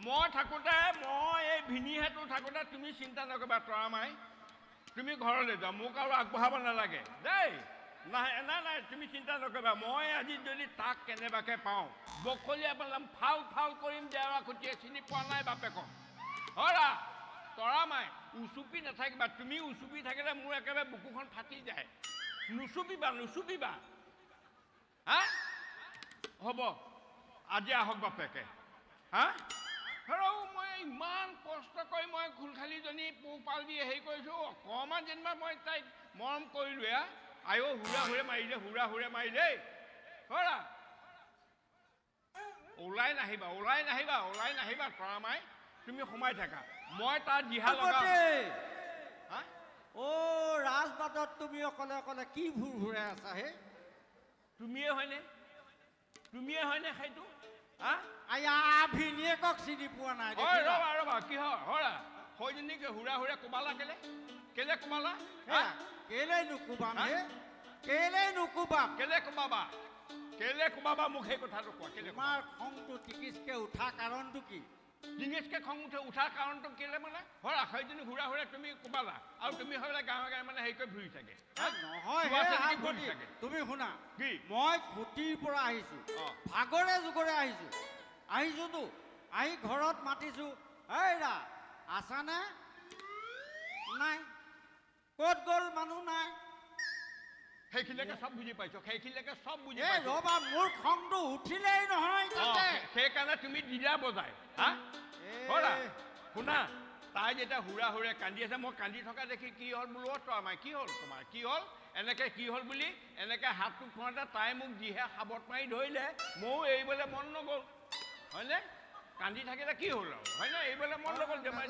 মই থাকোঁতে মই এই ভিনিহেতু থাকোঁতে তুমি চিন্তা নকৰিবা তৰামাই তুমি ঘৰলৈ যোৱা মোক আৰু আগবঢ়াব নালাগে দেই নাই নাই নাই তুমি চিন্তা নকৰিবা মই আজি যদি তাক কেনেবাকৈ পাওঁ বখলীয়া পেলাম ফাল ফাল কৰিম দেৱা খুটিয়ে চিনি পোৱা নাই বাপেকক হৰা তৰামাই উচুপি নাথাকিবা তুমি উচুপি থাকিলে মোৰ একেবাৰে বুকুখন ফাটি যায় নুচুপিবা হা হ'ব আজি আহক বাপেকে হা আৰু মই ইমান কষ্ট কৰি মই খুলখালিজনী পোহপাল দি হেৰি কৰিছোঁ অকণমান যেনিবা মই তাইক মৰম কৰিলোঁ আইও হুৰা হুৰে মাৰিলে হৰা ওলাই নাহিবা তৰামাই তুমি সোমাই থাকা মই তাৰ দিহা লগাম অ' ৰাজবাটত তুমি অকলে অকলে কি ঘূৰাই আছা হে তুমিয়ে হয়নে সেইটো ভিনিয়েকক চিনি পোৱা নাই ৰবা কিহৰ হৰা সৈজনীক হুৰা কোবালা কেলে কোবালা কেলে কোবাবা মোক সেই কথাটো কোৱা কেলে তোমাৰ খংটো টিকিচকে উঠা কাৰণটো কি টিকিচকে খং উঠাৰ কাৰণটো কেলে মানে হৰা সৈজনী হুৰা তুমি কোবালা আৰু তুমি হ'লে গাঁৱে মানে হেৰি কৰি ঘূৰি থাকে নহয় তুমি শুনা কি মই খুটিৰ পৰা আহিছো ভাগৰে যুগৰে আহিছোতো আহি ঘৰত মাতিছো এইৰা আছানে নাই ক'ত গ'ল মানুহ নাই সেইখিনিকে চব বুজি পাইছো ৰবা মোৰ খংটো উঠিলেই নহয় সেইকাৰণে তুমি দিলা বজাই শুনা তাই যেতিয়া হুৰে কান্দি আছে মই কান্দি থকা দেখি কি হ'ল বোলো তৰামাই কি হ'ল তোমাৰ কি হ'ল এনেকৈ কি হ'ল বুলি এনেকৈ হাতটো খোৱাওঁতে তাই মোক যিহে সাবত মাৰি ধৰিলে ময়ো এৰিবলৈ মন নগ'ল হয়নে কান্দি থাকিলে কি হ'ল আৰু হয়নে এৰিবলৈ মন নগ'ল যে মই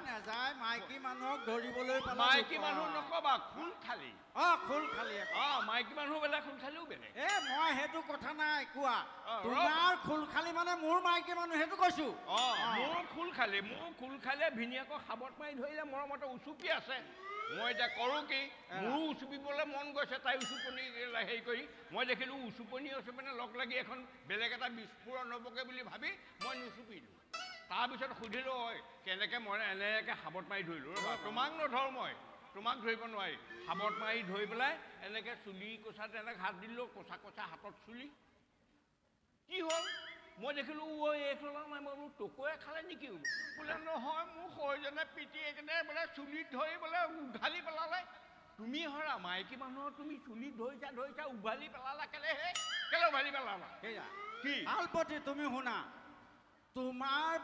নাযায় মাইকী মানুহক ধৰিবলৈ মাইকী মানুহ নক'বা খোল খালি মাইকী মানুহ বেলেগ খোল খালিও বেলেগ মই সেইটো কথা নাই কোৱা তোমাৰ খোল খালি মানে মোৰ মাইকী মানুহ সেইটো কৈছো মোৰ খোল খালে ভিনিয়েকক সাবত মাৰি ধৰিলে মৰমতে উচুপি আছে মই এতিয়া কৰোঁ কি মোৰো উচুপিবলৈ মন গৈছে তাই উচুপনি হেৰি কৰি মই দেখিলোঁ উচুপনি লগ লাগি এখন বেলেগ এটা বিস্ফোৰণ হ'বগৈ বুলি ভাবি মই নুচুপিলোঁ তাৰপিছত সুধিলোঁ হয় কেনেকৈ মই এনেকৈ সাবত মাৰি ধৰিলোঁ ৰ'বা তোমাক নধৰোঁ মই তোমাক ধৰিব নোৱাৰি সাবত মাৰি ধৰি পেলাই এনেকৈ চুলি কোচাত এনেকৈ হাত দিলোঁ কোচা হাতত চুলি কি হ'ল মই দেখিলোঁ এইটো নাই মই বোলো টকুৱে খালে নেকি বোলে নহয় মোৰ সৰুজনে পিটি এইকেনে বোলে চুলিত ধৰি বোলে উঘালি পেলালে তুমি হৰা মাইকী মানুহৰ তুমি চুলিত ধৰিছা উঘালি পেলালা কেলে উঘালি পেলালা কি আলপতি তুমি শুনা তোমাৰ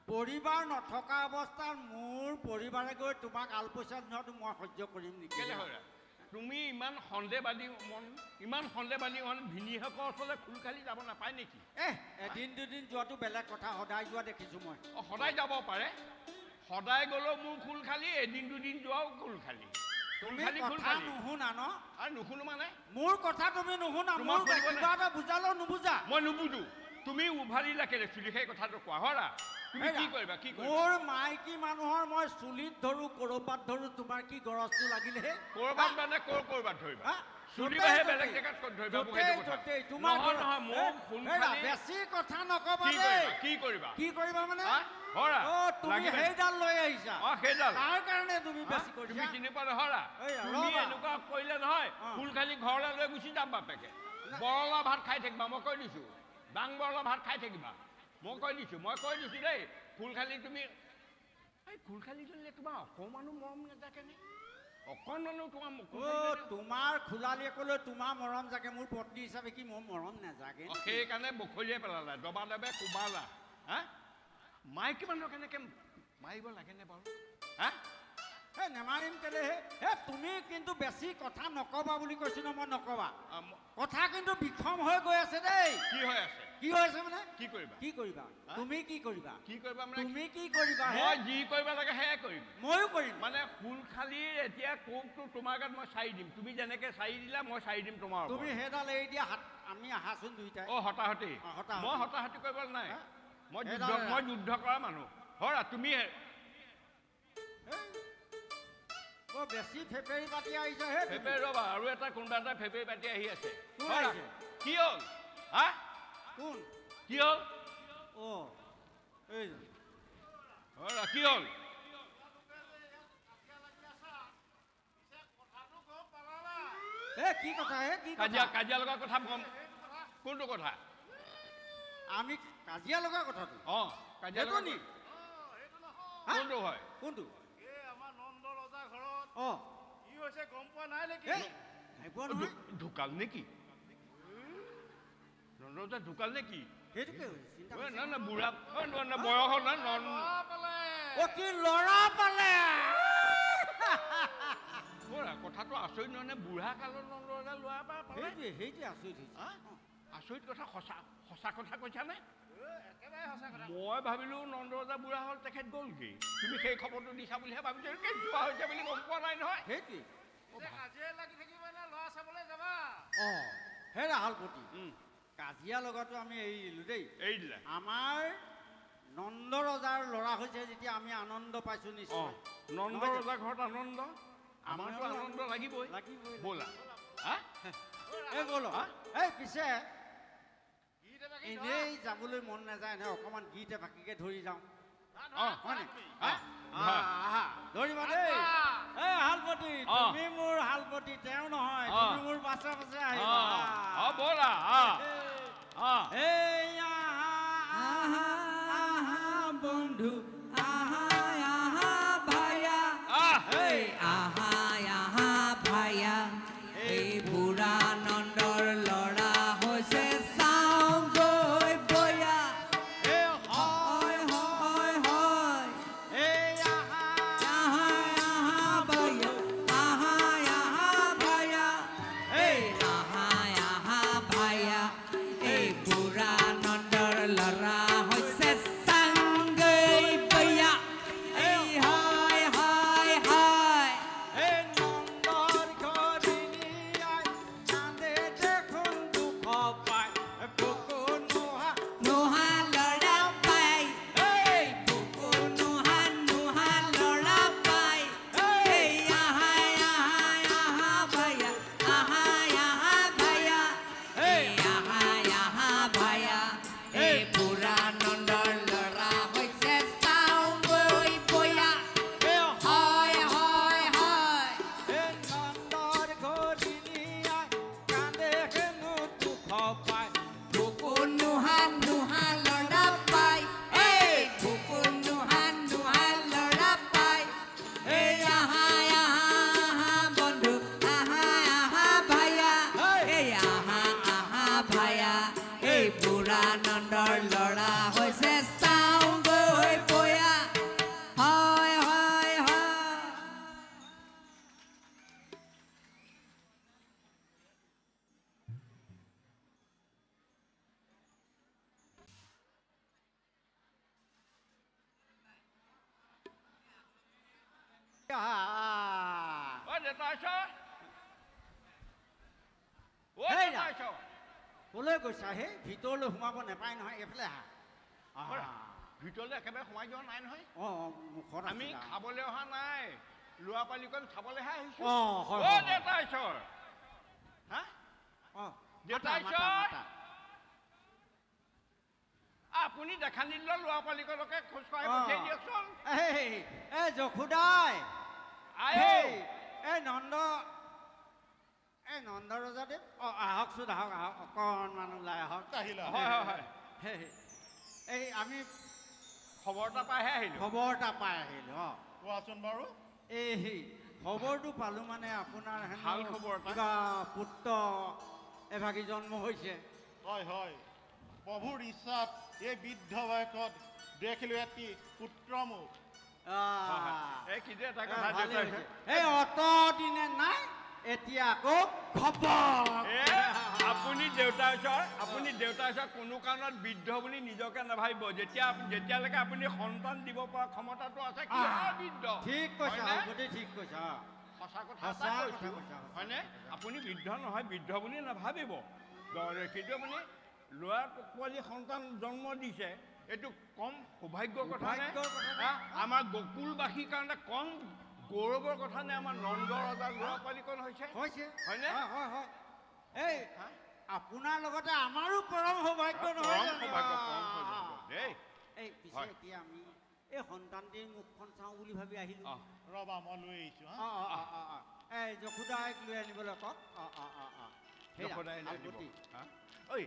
পৰিবাৰ নথকা অৱস্থাত মোৰ পৰিবাৰে গৈ তোমাক আলপইচা দিয়াটো মই সহ্য কৰিম নেকি কেলে হৰা তুমি ইমান সন্দেহবাদী মন ভিনিয়েকৰ ওচৰলৈ খোল খালি যাব নাপায় নেকি এদিন দুদিন যোৱাটো বেলেগ কথা সদায় যোৱা দেখিছোঁ মই সদায় যাব পাৰে সদায় গ'লেও মোৰ খোল খালি এদিন দুদিন যোৱাও খোল খালি তুমি কথা নুশুনা ন আৰু নুশুনো মানে মোৰ কথা তুমি নুশুনা মোৰ কিবা এটা বুজালেও নুবুজা মই নুবুজো তুমি উভালিলা কেলে চুলি সেই কথাটো কোৱা হৰা তুমি কি কৰিবা মোৰ মাইকী মানুহৰ মই চুলিত ধৰোঁ কৰবাত ধৰোঁ তোমাৰ কি গৰজটো লাগিলে কৰবাত মানে কৰবাত ধৰিবা চুলিবাহে বেলেগ জেগাত ধৰিবা বেছি কথা নকবা কি কৰিবা মানে হৰা তুমি সেইডাল লৈ আহিছা সেইডাল তাৰ কাৰণে তুমি বেছি কৰিছা তুমি চিনি পোৱা হৰা তুমি এনেকুৱা কৰিলে নহয় ফুল খালি ঘৰলৈ লৈ গুচি যাম বাপেকে বৰলা ভাত খাই থাকিবা মই কৈ দিছোঁ ডাং বৰলা ভাত খাই থাকিবা মই কৈ দিছোঁ দেই ফুল খালি তুমি ফুল খালি জনিলে তোমাৰ অকণমানো মৰম নাথাকেনে অকণমানো তোমাৰ খোলালীয়ে ক'লে তোমাৰ মৰম জাগে মোৰ পত্নী হিচাপে কি মোৰ মৰম নাজাগে সেইকাৰণে বখলিয়াই পেলালা দবা কোবালা মাইকী মানুহ কেনেকৈ মাৰিব লাগেনে বাৰু নেমাৰিম কেলে তুমি কিন্তু বেছি কথা নকবা বুলি কৈছো ন মই নকবা কথা কিন্তু বিষম হৈ গৈ আছে দেই কি হৈ আছে মানে কি কৰিবা তুমি কি কৰিবা মানে তুমি কি কৰিবা মই যি কৰিব লাগে সেয়াই কৰিম ময়ো কৰিম মানে ফুল খালিৰ এতিয়া কোকটো তোমাৰ গাত মই চাৰি দিম তুমি যেনেকৈ চাৰি দিলা মই চাৰি দিম তোমাৰ তুমি সেইডাল এৰি দিয়া আমি আহাচোন দুইটাই হতাহতি মই হতাহতি কৰিবলৈ নাই মই যুদ্ধ কৰা মানুহ হৰা তুমি বেছি ফেপেৰি পাতি আহিছে ৰবা আৰু এটা কোনোবা এটা ফেপেৰি পাতি আহি আছে কি হ'ল কোন কি হ'ল এই কি হ'ল কি কথা কি কাজিয়া লগা কথা গম কোনটো কথা আমি কাজিয়া লগা কথাটো কাজিয়া লগা কোনটো হয় কোনটো আমাৰ নন্দ ৰজা ঘৰত কি হৈছে গম পোৱা নাই নেকি ঢুকাল নেকি নন্দ ৰজা ঢুকাল নেকি না বুঢ়া বয়স হ'ল না কি ল'ৰা পালে কথাটো আচৰিত নহয় নে বুঢ়া কালত নন্দ ৰজা ল'ৰা পালে সেইটোৱে আচৰিত আচৰিত কথা সঁচা কথা কৈছা নে মই ভাবিলো নন্দ ৰজা বুঢ়া হ'ল তেখেত গ'লগৈ তুমি সেই খবৰটো দিছা বুলিহে ভাবিছো যোৱা হৈছে বুলি গম পোৱা নাই নহয় সেইটোৱে কাজিয়া লাগি থাকিবা নে ল'ৰা চাবলৈ যাবা হে ৰাহালপতি কাজিয়া লগাটো আমি এৰিলোঁ দেই এৰি দিলা আমাৰ নন্দ ৰজাৰ ল'ৰা হৈছে যেতিয়া আমি আনন্দ পাইছোঁ নিশ্চয় নন্দ ৰজাৰ ঘৰত আনন্দ আমাৰতো আনন্দ লাগিবই ব'লা ব'লো পিছে এনেই যাবলৈ মন নাযায় নহয় অকণমান গীত এফাঁকিকে ধৰি যাওঁ ধৰিবা দেই হালপতি তুমি মোৰ হালপতি তেওঁ নহয় তুমি মোৰ পাছে পাছে আহিবা ব'লা বন্ধু কলৈ গৈছা হে ভিতৰলৈ সোমাব নাপায় নহয় এইফালে আহা ভিতৰলৈ একেবাৰে সোমাই যোৱা নাই নহয় মুখত আমি খাবলৈ অহা নাই ল'ৰা পালিকণ চাবলৈহে আহিছো আপুনি দেখা নিদিলে ল'ৰা পালিকণকে খোজ কঢ়াই পঠিয়াই দিয়কচোন যশোদাই নন্দ ৰজাদেৱ আহকচোন আহক অকণমান ওলাই আহক আমি খবৰ এটা পাইহে আহিলোঁ কোৱাচোন বাৰু খবৰটো পালোঁ মানে আপোনাৰ ভাল খবৰ কিবা পুত্ৰ এভাগী জন্ম হৈছে হয় প্ৰভুৰ ইচ্ছাত এই বৃদ্ধ বয়সত দেখিলোঁ এটি পুত্ৰ মোক অত দিনে নাই এতিয়া আকৌ আপুনি দেউতাৰ ওচৰত কোনো কাৰণত বৃদ্ধ বুলি নিজকে নাভাবিব যেতিয়ালৈকে আপুনি সন্তান দিব পৰা ক্ষমতাটো আছে ঠিক কৈছা সঁচা কথা হয়নে আপুনি বৃদ্ধ নহয় বৃদ্ধ বুলি নাভাবিব কিন্তু আপুনি ল'ৰা পোৱালী সন্তান জন্ম দিছে এইটো কম সৌভাগ্যৰ কথা আমাৰ গকুলবাসীৰ কাৰণে কম গৌৰৱৰ কথা নে আমাৰ নন্দ ৰজাৰ ল'ৰা পালিকণ হৈছে হয়নে আপোনাৰ লগতে আমাৰো পৰম সৌভাগ্য নহয় এতিয়া আমি এই সন্তানটিৰ মুখখন চাওঁ বুলি ভাবি আহিলোঁ। ৰবা মই লৈ আহিছোঁ। এই যশোদাইক লৈ আনিবলৈ কওক।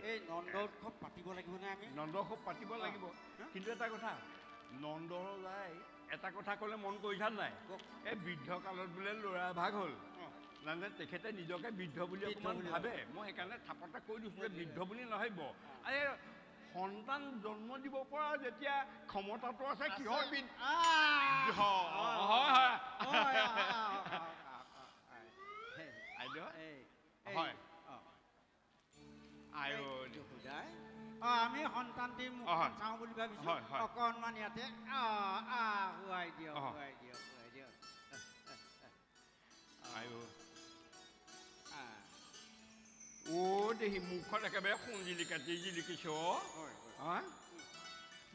এই নন্দ উৎসৱ পাতিব লাগিবনে আমি? নন্দ উৎসৱ পাতিব লাগিব, কিন্তু এটা কথা, নন্দলাই এটা কথা ক'লে মন কৰিছা নাই? এই বৃদ্ধ কালত বোলে ল'ৰা ভাগ হ'ল, মানে তেখেতে নিজকে বৃদ্ধ বুলি অকণমান ভাবে। মই সেইকাৰণে থাপতে কৈ দিছোঁ যে বৃদ্ধ বুলি নাভাবিব। এই সন্তান জন্ম দিব পৰা যেতিয়া ক্ষমতাটো আছে, কিহৰ আমি সন্তানটিৰ মুখখন চাওঁ বুলি ভাবিছোঁ। অকণমান ইয়াতে শুৱাই দিয়ক, শুৱাই দিয়ক, শুৱাই দিয়ক। দেহি মুখত একেবাৰে সোণজিলি কাটি জিলিকিছ।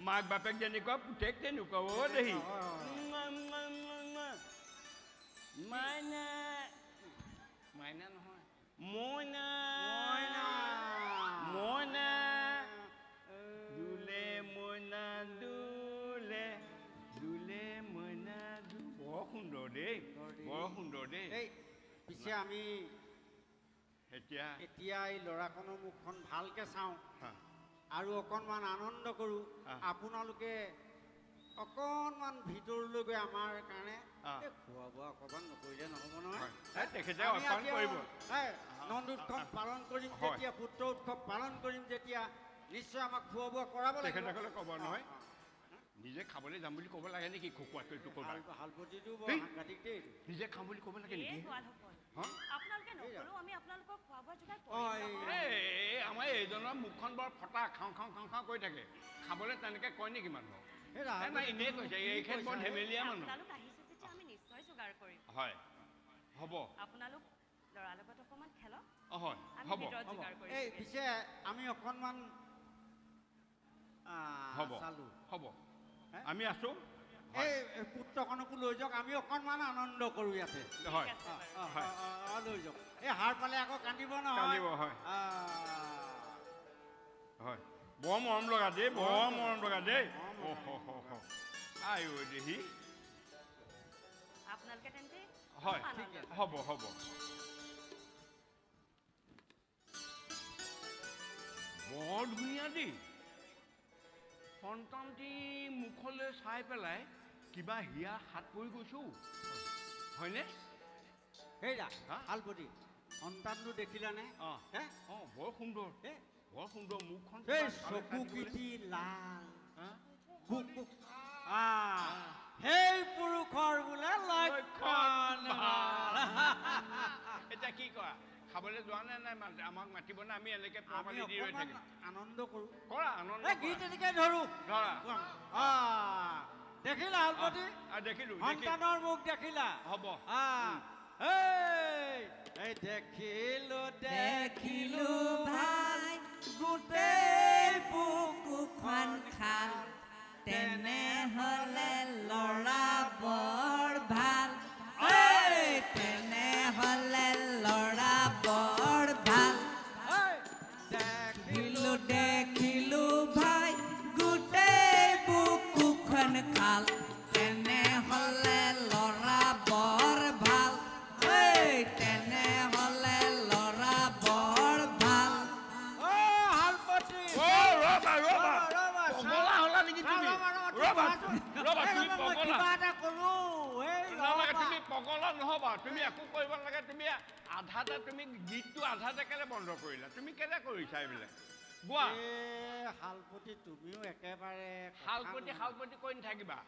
মাক বাপেক যেনেকুৱা পুতেক তেনেকুৱা। দেহি মাইনা, মাইনা নহয়, মইনা, মইনা দুলে, মইনা দুলে, দুলে মইনা দু। বৰ সুন্দৰ দেই, বৰ সুন্দৰ দেই। পিছে আমি এতিয়া এই ল'ৰাখনৰ মুখখন ভালকে চাওঁ আৰু অকণমান আনন্দ কৰোঁ। আপোনালোকে অকণমান ভিতৰলৈ গৈ আমাৰ কাৰণে খোৱা বোৱা অকণমান নকৰিলে নহ'ব নহয়। নন্দ উৎসৱ পালন কৰিম যেতিয়া, পুত্ৰ উৎসৱ পালন কৰিম যেতিয়া, নিশ্চয় আমাক খোৱা বোৱা কৰাব লাগিব। ক'ব নহয়, নিজে খাবলৈ যাম বুলি ক'ব লাগে নেকি? খোকোৱাটো হালপতিটো বৰ সাংঘাতিক দেই। নিজে খাম বুলি ক'ব লাগে নেকি? আমাৰ এইজনৰ মুখখন বৰ ফটা, খাওঁ খাওঁ খাওঁ খাওঁ কৰি থাকে। খাবলৈ তেনেকে কয় নেকি মানুহ? এনেই কৈছে, এইখন বৰ ধেমেলীয়া মানুহ। হয়, হ'ব। আপোনালোক ল'ৰাৰ লগত অকণমান খেলক। হয়, হ'ব। এই পিছে আমি অকণমান হ'ব, হ'ব, আমি আছোঁ। এই পুত্ৰখনকো লৈ যাওক, আমি অকণমান আনন্দ কৰোঁ ইয়াতে। হয়, লৈ যাওক। এই হাৰ পালে আকৌ কান্দিব নহয়। কান্দিব, হয়, হয়। বৰ মৰম লগা দেই, বৰ মৰম লগা দেই। আইও দেহি, আপোনালোকে তেন্তে হয়, হ'ব, হ'ব। বৰ ধুনীয়া দেই। সন্তানটি মুখলৈ চাই পেলাই কিবা হিয়া হাত পৰি গৈছো, হয়নে? সেইয়া হালপতি, সন্তানটো দেখিলানে? বৰ সুন্দৰ, বৰ সুন্দৰ মুখখন। চকু পিঠি লাল, সেই পুৰুষৰ বোলে লক্ষণ। এতিয়া কি কৰা? খাবলৈ যোৱা নাই? আমাক মাতিব না? আমি এনেকে আনন্দ কৰোঁ। কৰা আনন্দ, গীত এনেকে ধৰো। দেখিলা হালপতি? দেখিলো। সন্তানৰ মুখ দেখিলা? হ'ব। এই দেখিলো, দেখিলো ভাই গোটেই বুকুখন খাল, তেনেহলে ল'ৰা বৰ ভাল। তেনেহলে ল'ৰা বৰ ভাল। দেখিলো, দেখিলো ভাই গোটেই বুকুখন খাল, তেনেহলে ল'ৰা বৰ ভাল। তেনেহলে ল'ৰা বৰ ভাল। হালপতি, তুমি পগলা নহবা। তুমি একো কৰিব নালাগে। তুমি আধাতে, তুমি গীতটো আধাতে কেলে বন্ধ কৰিলা? তুমি কেলে কৰিছা এইবিলাক? গোৱা। হালপতি, তুমিও একেবাৰে হালপতি হালপতি কৈ নাথাকিবা।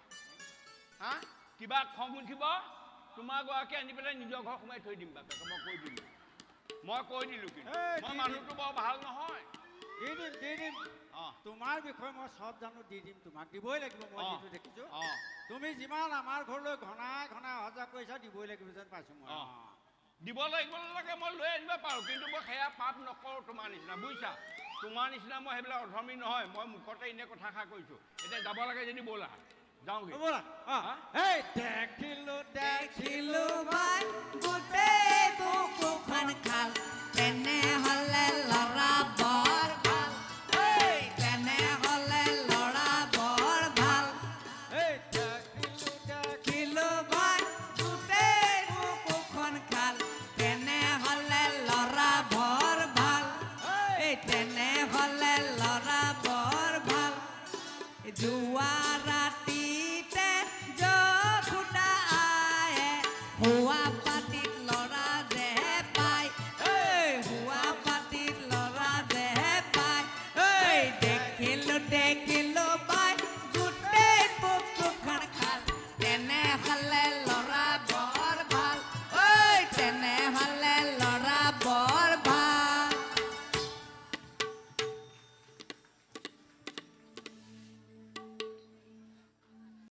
কিবা খং উঠিব, তোমাৰ গৰাকী আনি পেলাই নিজৰ ঘৰ সোমাই থৈ দিম। বাপেকে মই কৈ দিলো, মই কৈ দিলো। কিন্তু মই মানুহটো বৰ ভাল নহয়। দি দিম। তোমাৰ বিষয়ে মই চব জানো, দি দিম। তোমাক দিবই লাগিব। মই যিটো দেখিছো, তুমি যিমান আমাৰ ঘৰলৈ ঘনাই ঘনাই অহা কৰিছা, দিবই লাগিব যেন পাইছো মই। দিব লাগিব নালাগে, মই লৈ আনিব পাৰোঁ, কিন্তু মই সেয়া পাপ নকৰোঁ তোমাৰ নিচিনা, বুজিছা? তোমাৰ নিচিনা মই সেইবিলাক অধৰ্মী নহয়। মই মুখতে এনে কথাষাৰ কৈছোঁ। এতিয়া যাব লাগে যদি ব'লা, যাওঁগৈ। দেখিলো, দেখিলো ভাই গোটেই বুকুখন খাল, তেনেহলে ল'ৰা বৰ ভাল। তেনেহলে ল'ৰা বৰ ভাল। তেনেহ'লে ল'ৰা বৰ ভাল যোৱা ৰাতি